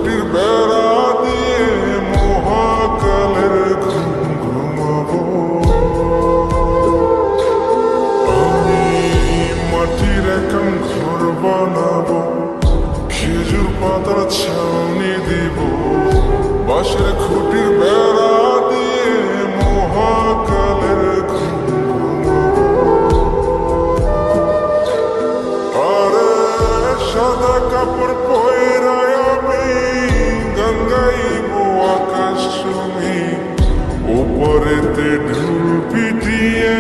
খুঁটির বেড়া দিয়ে মহাকালের ঘুম ঘুমাবো। আমি মাটির একান ঘর বানাবো, খেজুর পাতার ছাউনি দিব, বাঁশের খুঁটির বেড়া দিয়ে মহাকালের ঘুম ঘুমাবো। আরে সাদা কাপড় পয়রায় আমি গঙ্গাইবো আকাশ ছুঁই, ওপরেতে ঢুল পিটিয়ে